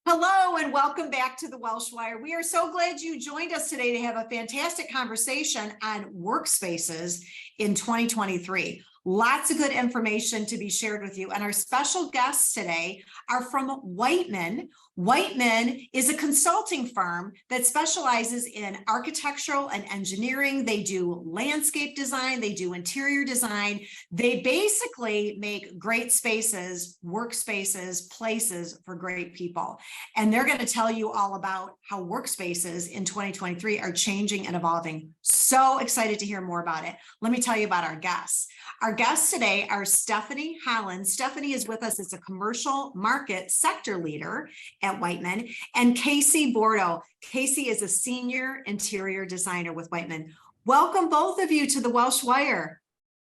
Hello and welcome back to the Welsh Wire. We are so glad you joined us today to have a fantastic conversation on workspaces in 2023. Lots of good information to be shared with you. And our special guests today are from Wightman. Wightman is a consulting firm that specializes in architectural and engineering. They do landscape design, they do interior design. They basically make great spaces, workspaces, places for great people. And they're going to tell you all about how workspaces in 2023 are changing and evolving. So excited to hear more about it. Let me tell you about our guests. Our guests today are Stefany Holland. Stefany is with us as a commercial market sector leader at Wightman, and Casey Bourdo. Casey is a senior interior designer with Wightman. Welcome both of you to the Welsh Wire.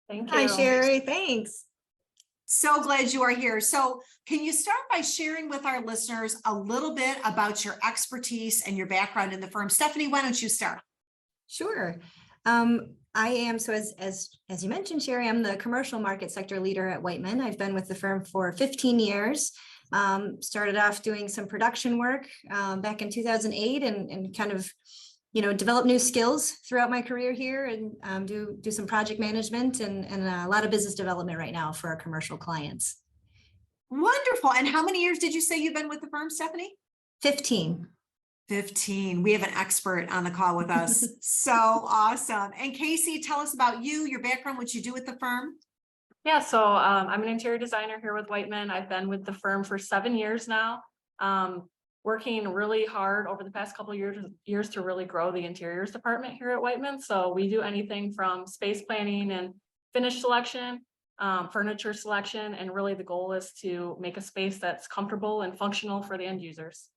Thank you. Hi, Sheri. Thanks. So glad you are here. So can you start by sharing with our listeners a little bit about your expertise and your background in the firm? Stefany, why don't you start? Sure. I am, so as you mentioned, Sheri, I'm the commercial market sector leader at Wightman. I've been with the firm for 15 years. Started off doing some production work back in 2008 and kind of, develop new skills throughout my career here and do some project management and a lot of business development right now for our commercial clients. Wonderful. And how many years did you say you've been with the firm, Stefany? 15. 15. We have an expert on the call with us. So awesome. And Casey, tell us about you, your background, what you do with the firm. Yeah, so I'm an interior designer here with Wightman. I've been with the firm for 7 years now, working really hard over the past couple of years to really grow the interiors department here at Wightman. So we do anything from space planning and finish selection, furniture selection, and really the goal is to make a space that's comfortable and functional for the end users.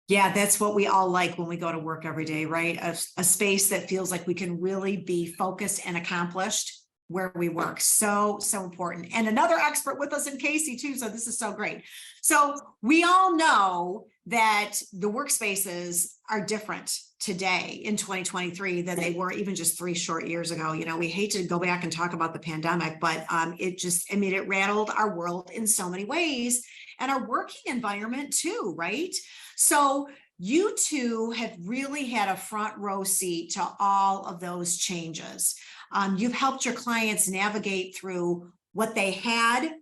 Yeah, that's what we all like when we go to work every day, right? A space that feels like we can really be focused and accomplished where we work. So important. And another expert with us in Casey too. So this is so great. So we all know that the workspaces are different today in 2023 than they were even just 3 short years ago. We hate to go back and talk about the pandemic, but it rattled our world in so many ways and our working environment too, right? So you two have really had a front row seat to all of those changes. You've helped your clients navigate through what they had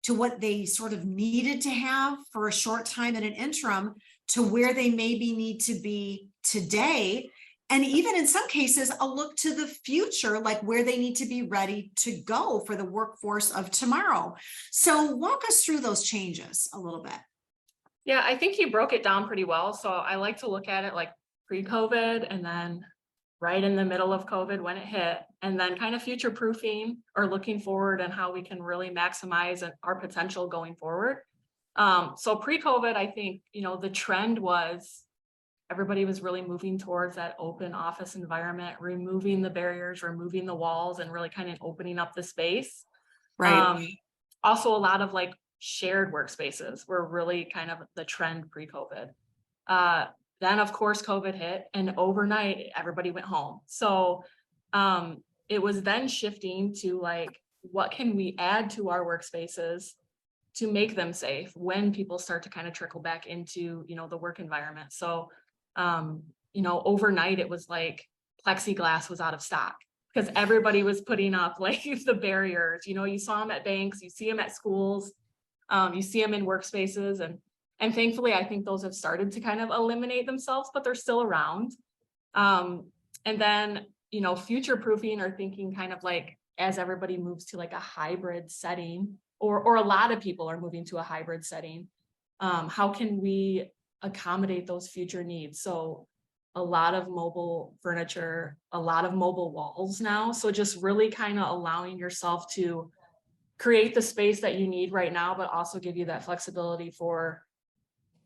to what they sort of needed to have for a short time in an interim to where they maybe need to be today. And even in some cases, a look to the future, like where they need to be ready to go for the workforce of tomorrow. So walk us through those changes a little bit. Yeah, I think you broke it down pretty well. So I like to look at it like pre-COVID and then right in the middle of COVID when it hit, and then kind of future proofing or looking forward and how we can really maximize our potential going forward. So pre-COVID, I think, the trend was everybody was really moving towards that open office environment, removing the barriers, removing the walls, and really kind of opening up the space. Right. Also, a lot of like shared workspaces were really kind of the trend pre-COVID. Then of course, COVID hit and overnight everybody went home. So it was then shifting to like, what can we add to our workspaces to make them safe when people start to kind of trickle back into, the work environment. So, overnight it was like plexiglass was out of stock because everybody was putting up like the barriers, you saw them at banks, you see them at schools. You see them in workspaces and thankfully, I think those have started to kind of eliminate themselves, but they're still around. And then, future proofing or thinking kind of like as everybody moves to like a hybrid setting or a lot of people are moving to a hybrid setting, how can we accommodate those future needs? So a lot of mobile furniture, a lot of mobile walls now. So just really kind of allowing yourself to create the space that you need right now, but also give you that flexibility for,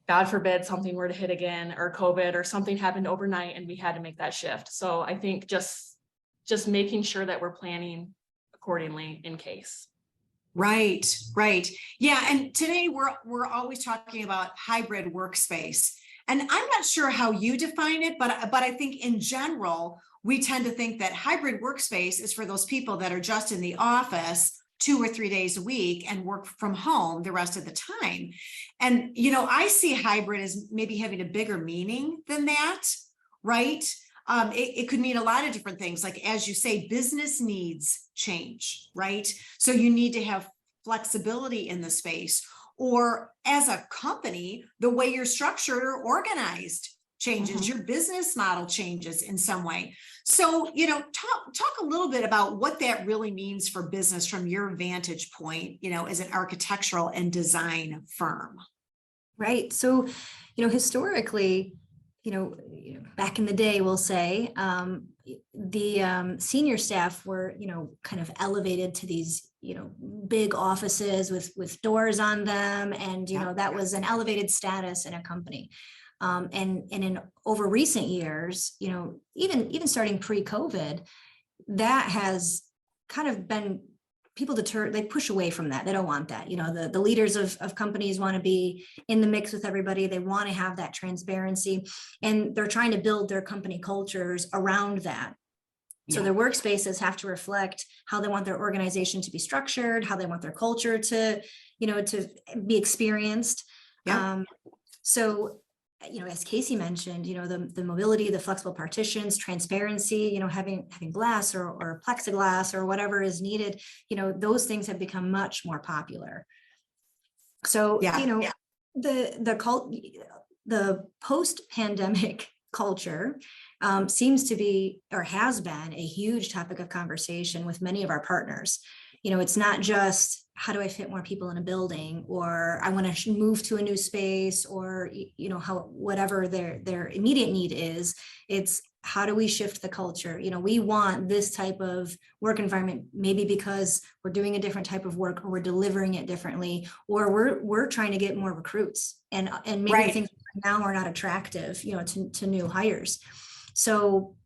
God forbid, something were to hit again or COVID or something happened overnight and we had to make that shift. So I think just making sure that we're planning accordingly in case. Right. Yeah. And today we're always talking about hybrid workspace. And I'm not sure how you define it, but I think in general, we tend to think that hybrid workspace is for those people that are just in the office 2 or 3 days a week and work from home the rest of the time. And, you know, I see hybrid as maybe having a bigger meaning than that, right? It could mean a lot of different things. Like, as you say, business needs change, right? So you need to have flexibility in the space, or as a company, the way you're structured or organized changes, your business model changes in some way. So, you know, talk a little bit about what that really means for business from your vantage point, you know, as an architectural and design firm. Right. So, you know, historically, back in the day, we'll say, the senior staff were, kind of elevated to these, big offices with doors on them. And, that was an elevated status in a company. And in over recent years, even starting pre-COVID, that has kind of been, people they push away from that. They don't want that. The leaders of companies want to be in the mix with everybody. They want to have that transparency, and they're trying to build their company cultures around that. So their workspaces have to reflect how they want their organization to be structured, how they want their culture to be experienced. So, as Casey mentioned, the mobility, the flexible partitions, transparency, having glass or plexiglass or whatever is needed, those things have become much more popular. So, the post-pandemic culture seems to be, or has been, a huge topic of conversation with many of our partners. It's not just, how do I fit more people in a building, or I want to move to a new space, or, whatever their immediate need is. It's, how do we shift the culture? We want this type of work environment, maybe because we're doing a different type of work, or we're delivering it differently, or we're trying to get more recruits, and maybe things now are not attractive, to new hires. So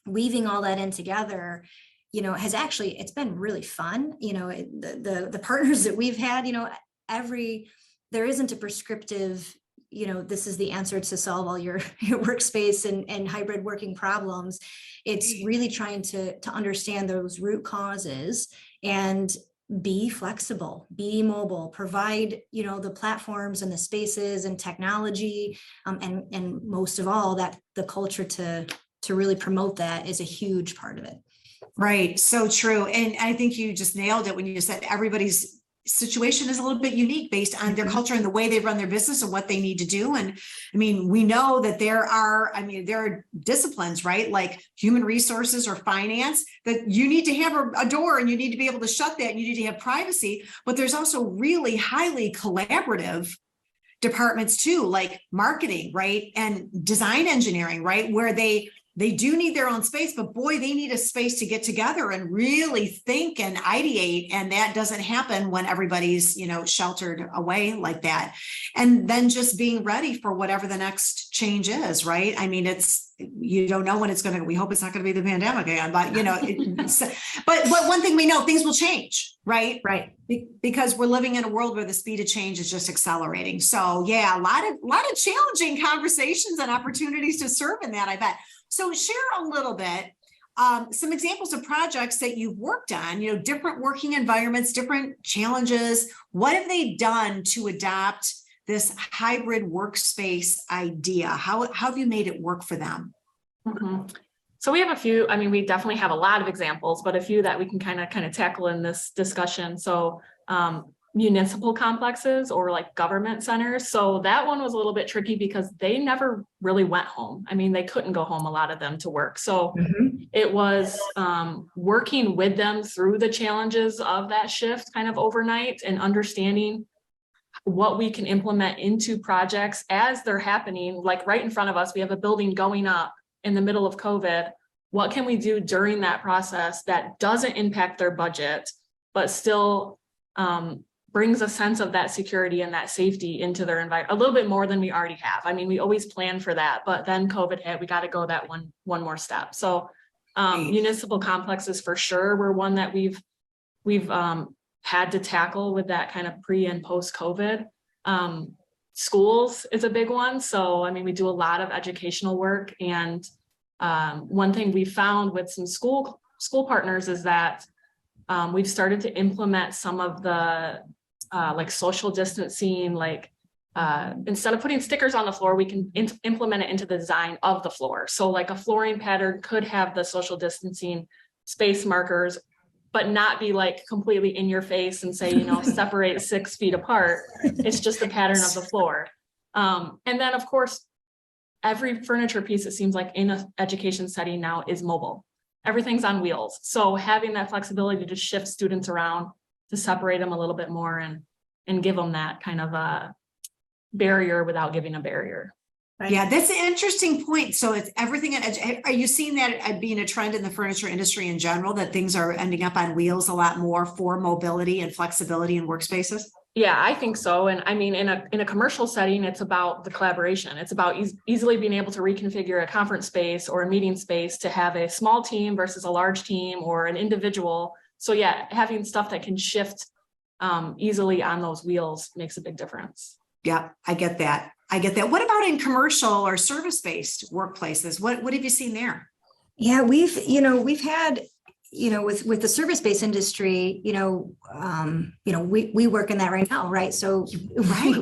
weaving all that in together, has actually, it's been really fun. The partners that we've had, there isn't a prescriptive, this is the answer to solve all your workspace and hybrid working problems. It's really trying to understand those root causes and be flexible, be mobile, provide, the platforms and the spaces and technology, and most of all, that the culture to really promote that is a huge part of it. Right. So true. And I think you just nailed it when you said everybody's situation is a little bit unique based on their culture and the way they run their business and what they need to do. And I mean, we know that there are disciplines, right? Like human resources or finance, that you need to have a door, and you need to be able to shut that, and you need to have privacy. But there's also really highly collaborative departments too, like marketing, right? And design engineering, right? Where they do need their own space, but boy, they need a space to get together and really think and ideate. And that doesn't happen when everybody's, sheltered away like that. And then just being ready for whatever the next change is, right? I mean, you don't know when it's going to, we hope it's not going to be the pandemic again, but but one thing we know, things will change, right? Right. Because we're living in a world where the speed of change is just accelerating. So yeah, a lot of challenging conversations and opportunities to serve in that, I bet. So share a little bit, some examples of projects that you've worked on, different working environments, different challenges. What have they done to adopt this hybrid workspace idea? How have you made it work for them? Mm-hmm. So we have a few, we definitely have a lot of examples, but a few that we can kind of tackle in this discussion. So municipal complexes, or like government centers. So that one was a little bit tricky because they never really went home. They couldn't go home, a lot of them, to work. So it was working with them through the challenges of that shift kind of overnight, and understanding what we can implement into projects as they're happening. Like right in front of us, we have a building going up in the middle of COVID. What can we do during that process that doesn't impact their budget, but still brings a sense of that security and that safety into their environment a little bit more than we already have. We always plan for that, but then COVID hit, we got to go that one more step. So municipal complexes for sure were one that we've had to tackle with that kind of pre and post COVID. Schools is a big one. So, we do a lot of educational work, and one thing we found with some school partners is that We've started to implement some of the like social distancing, like instead of putting stickers on the floor, we can implement it into the design of the floor. So like a flooring pattern could have the social distancing space markers, but not be like completely in your face and say, separate 6 feet apart. It's just the pattern of the floor. And then of course, every furniture piece, it seems like in an education setting now is mobile. Everything's on wheels. So having that flexibility to shift students around, to separate them a little bit more and give them that kind of a barrier without giving a barrier. Right. Yeah, that's an interesting point. So it's everything. Are you seeing that being a trend in the furniture industry in general, that things are ending up on wheels a lot more for mobility and flexibility in workspaces? Yeah, I think so. And I mean, in a commercial setting, it's about the collaboration. It's about easily being able to reconfigure a conference space or a meeting space to have a small team versus a large team or an individual. So yeah, having stuff that can shift easily on those wheels makes a big difference. Yeah, I get that. What about in commercial or service-based workplaces? What have you seen there? Yeah, we've had, with the service-based industry, we work in that right now, right? So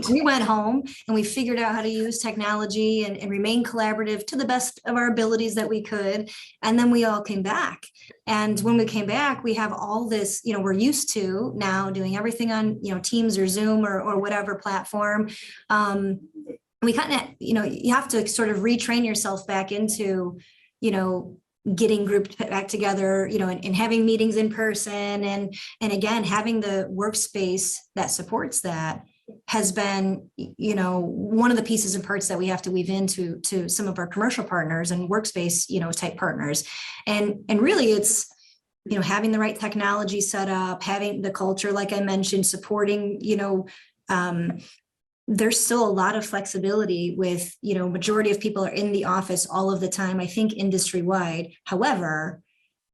we went home and we figured out how to use technology and remain collaborative to the best of our abilities that we could. And then we all came back. And when we came back, we have all this, we're used to now doing everything on, Teams or Zoom or whatever platform. We kind of, you have to sort of retrain yourself back into, getting grouped back together, and having meetings in person. And again, having the workspace that supports that has been, one of the pieces and parts that we have to weave into some of our commercial partners and workspace, type partners. And really it's, having the right technology set up, having the culture, like I mentioned, supporting, there's still a lot of flexibility with, majority of people are in the office all of the time, I think industry wide. However,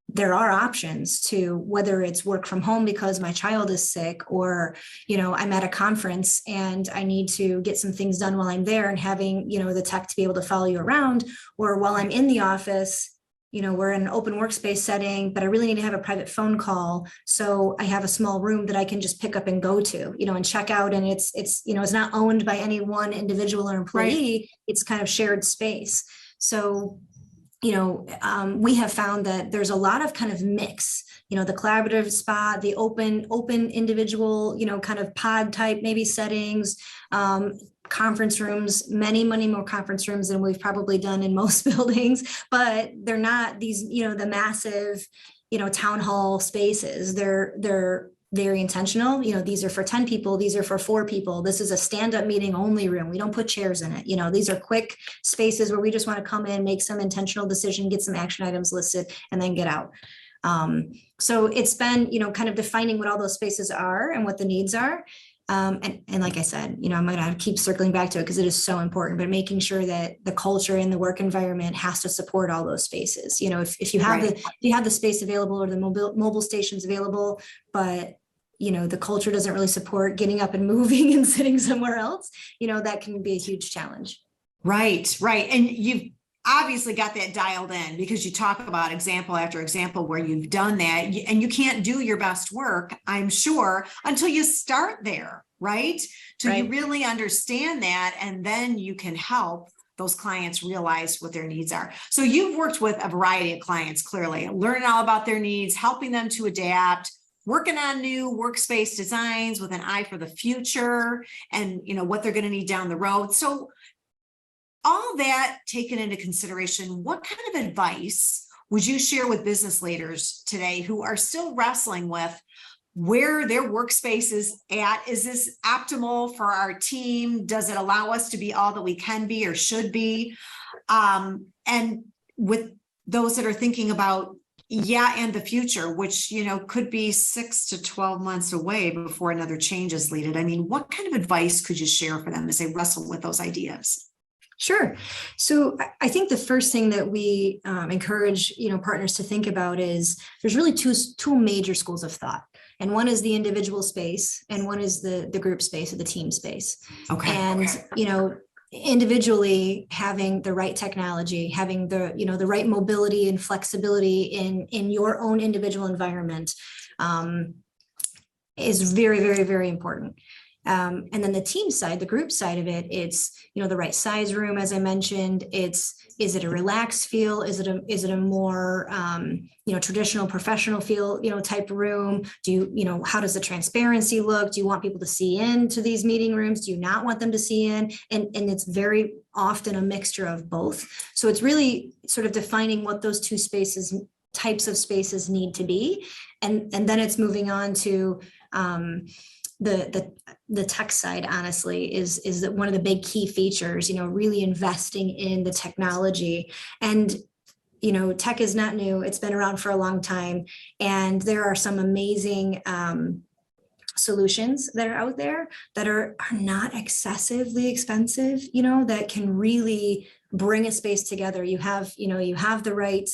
there are options to whether it's work from home because my child is sick or, I'm at a conference and I need to get some things done while I'm there and having, the tech to be able to follow you around, or while I'm in the office, we're in an open workspace setting, but I really need to have a private phone call. So I have a small room that I can just pick up and go to, and check out. And it's not owned by any one individual or employee. Right. It's kind of shared space. So, we have found that there's a lot of kind of mix, the collaborative spot, the open individual, kind of pod type, maybe settings, conference rooms, many more conference rooms than we've probably done in most buildings, but they're not these, the massive, town hall spaces. They're very intentional. These are for 10 people. These are for 4 people. This is a stand-up meeting only room. We don't put chairs in it. These are quick spaces where we just want to come in, make some intentional decision, get some action items listed, and then get out. So it's been, kind of defining what all those spaces are and what the needs are. And like I said, I'm going to keep circling back to it because it is so important, but making sure that the culture in the work environment has to support all those spaces. If you have if you have the space available or the mobile stations available, but the culture doesn't really support getting up and moving and sitting somewhere else, that can be a huge challenge. Right. And you've obviously got that dialed in because you talk about example after example where you've done that, and you can't do your best work, I'm sure, until you start there, right? So you really understand that, and then you can help those clients realize what their needs are. So you've worked with a variety of clients, clearly, learning all about their needs, helping them to adapt, working on new workspace designs with an eye for the future and, what they're going to need down the road. So all that taken into consideration, what kind of advice would you share with business leaders today who are still wrestling with where their workspace is at? Is this optimal for our team? Does it allow us to be all that we can be or should be? And with those that are thinking about, and the future, which, could be 6 to 12 months away before another change is needed. I mean, what kind of advice could you share for them as they wrestle with those ideas? Sure. So I think the first thing that we encourage, partners to think about is there's really two major schools of thought. And one is the individual space and one is the group space or the team space. Okay. And, individually having the right technology, having the, the right mobility and flexibility in your own individual environment is very, very, very important. And then the team side, the group side of it, it's, the right size room, as I mentioned. Is it a relaxed feel? Is it a more, traditional professional feel, type room? How does the transparency look? Do you want people to see into these meeting rooms? Do you not want them to see in? And it's very often a mixture of both. So it's really sort of defining what those two types of spaces need to be. And then it's moving on to, the tech side, honestly, is that one of the big key features, really investing in the technology. And tech is not new. It's been around for a long time. And there are some amazing solutions that are out there that are not excessively expensive, that can really bring a space together. You have the right,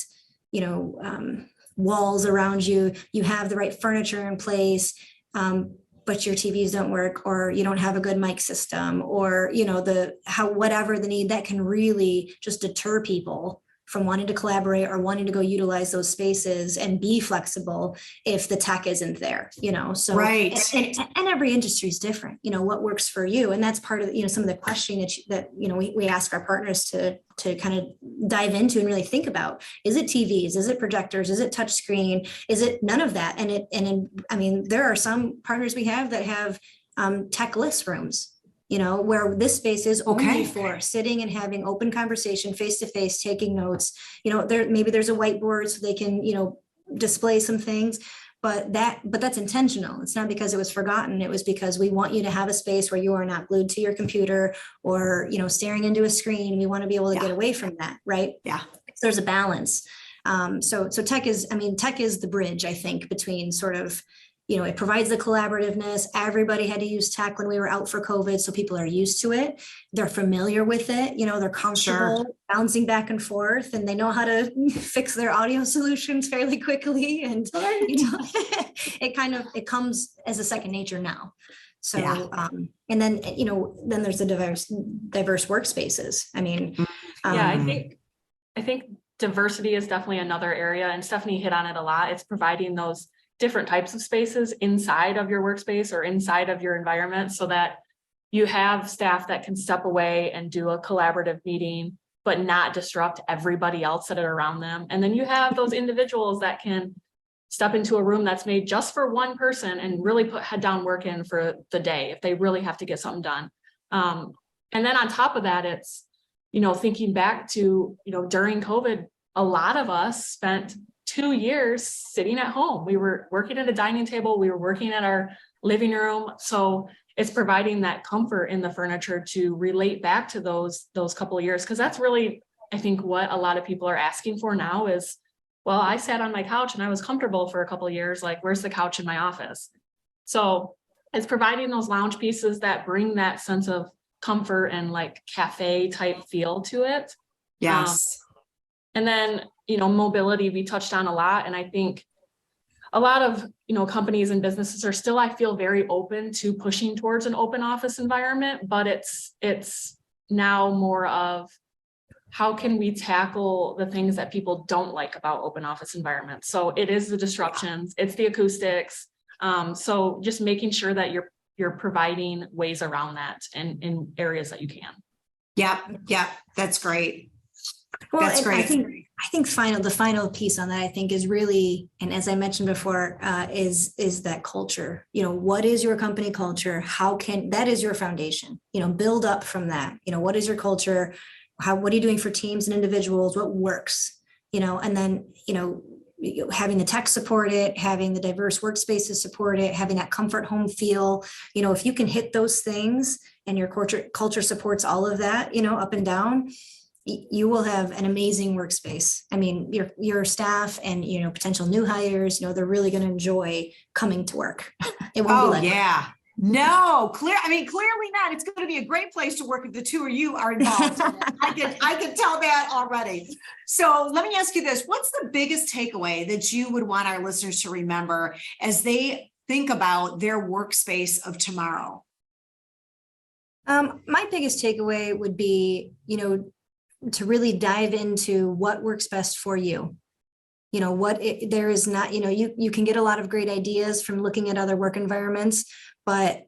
walls around you, you have the right furniture in place, but your TVs don't work, or you don't have a good mic system, or, whatever the need, that can really just deter people from wanting to collaborate or wanting to go utilize those spaces and be flexible if the tech isn't there, so. Right. And every industry is different, what works for you. And that's part of, some of the questioning that we ask our partners to kind of dive into and really think about. Is it TVs? Is it projectors? Is it touch screen? Is it none of that? There are some partners we have that have tech-less rooms, where this space is only for sitting and having open conversation, face-to-face, taking notes. Maybe there's a whiteboard so they can, display some things, but that's intentional. It's not because it was forgotten. It was because we want you to have a space where you are not glued to your computer or, staring into a screen. We want to be able to get away from that, right? Yeah. So there's a balance. So tech is the bridge, I think, between sort of, it provides the collaborativeness. Everybody had to use tech when we were out for COVID. So people are used to it. They're familiar with it. They're comfortable bouncing back and forth, and they know how to fix their audio solutions fairly quickly. And, it comes as a second nature now. So, and then, then there's the diverse workspaces. I think diversity is definitely another area, and Stefany hit on it a lot. It's providing those different types of spaces inside of your workspace or inside of your environment, so that you have staff that can step away and do a collaborative meeting, but not disrupt everybody else that are around them. And then you have those individuals that can step into a room that's made just for one person and really put head down work in for the day if they really have to get something done. And then on top of that, it's, thinking back to, during COVID, a lot of us spent 2 years sitting at home. We were working at a dining table. We were working at our living room. So it's providing that comfort in the furniture to relate back to those couple of years. Cause that's really, I think, what a lot of people are asking for now is, well, I sat on my couch and I was comfortable for a couple of years. Like, where's the couch in my office? So it's providing those lounge pieces that bring that sense of comfort and like cafe type feel to it. Yes. And then, mobility, we touched on a lot. And I think a lot of, companies and businesses are still, I feel, very open to pushing towards an open office environment, but it's now more of how can we tackle the things that people don't like about open office environments? So it is the disruptions, it's the acoustics. So just making sure that you're providing ways around that and in areas that you can. Yeah. That's great. Well, That's great. I think the final piece on that, I think, is really, and as I mentioned before, is that culture. What is your company culture? That is your foundation, build up from that. What is your culture? What are you doing for teams and individuals? What works, and then, having the tech support it, having the diverse workspaces support it, having that comfort home feel, if you can hit those things and your culture supports all of that, up and down, you will have an amazing workspace. Your staff and, potential new hires, they're really going to enjoy coming to work. It won't be like, yeah. No, clearly not. It's going to be a great place to work if the two of you are involved. I can tell that already. So let me ask you this. What's the biggest takeaway that you would want our listeners to remember as they think about their workspace of tomorrow? My biggest takeaway would be, to really dive into what works best for you. there is not, you can get a lot of great ideas from looking at other work environments, but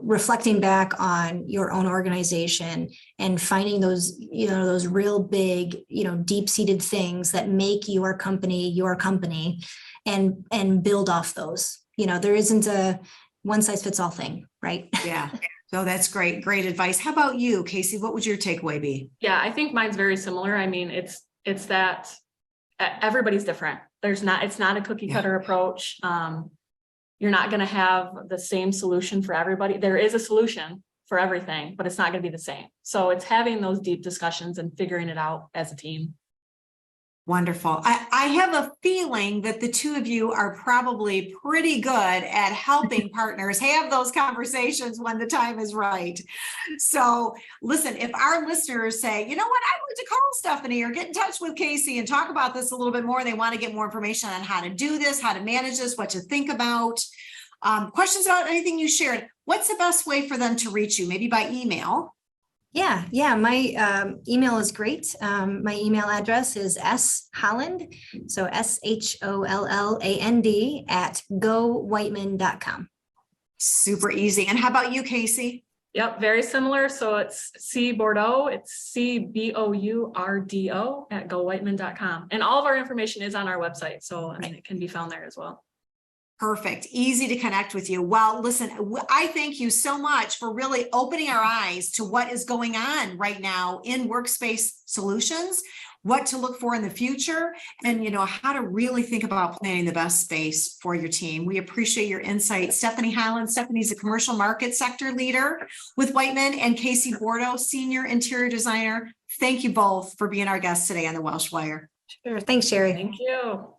reflecting back on your own organization and finding those real big, deep-seated things that make your company and build off those. There isn't a one-size-fits-all thing, right? Yeah. So that's great. Great advice. How about you, Casey? What would your takeaway be? Yeah, I think mine's very similar. I mean, it's that everybody's different. It's not a cookie cutter approach. You're not going to have the same solution for everybody. There is a solution for everything, but it's not going to be the same. So it's having those deep discussions and figuring it out as a team. Wonderful. I have a feeling that the two of you are probably pretty good at helping partners have those conversations when the time is right. So listen, if our listeners say, you know what, I'd like to call Stefany or get in touch with Casey and talk about this a little bit more, they want to get more information on how to do this, how to manage this, what to think about, questions about anything you shared, what's the best way for them to reach you? Maybe by email. Yeah. My email is great. My email address is sholland, so SHOLLAND @gowhightman.com. Super easy. And how about you, Casey? Yep, very similar. So it's C Bourdo, it's CBOURDO @gowhightman.com. And all of our information is on our website. So I mean, it can be found there as well. Perfect. Easy to connect with you. Well, listen, I thank you so much for really opening our eyes to what is going on right now in workspace solutions, what to look for in the future, and how to really think about planning the best space for your team. We appreciate your insight. Stefany Holland. Stefany's a commercial market sector leader with Wightman, and Casey Bourdo, senior interior designer. Thank you both for being our guests today on the Welsh Wire. Sure. Thanks, Sheri. Thank you.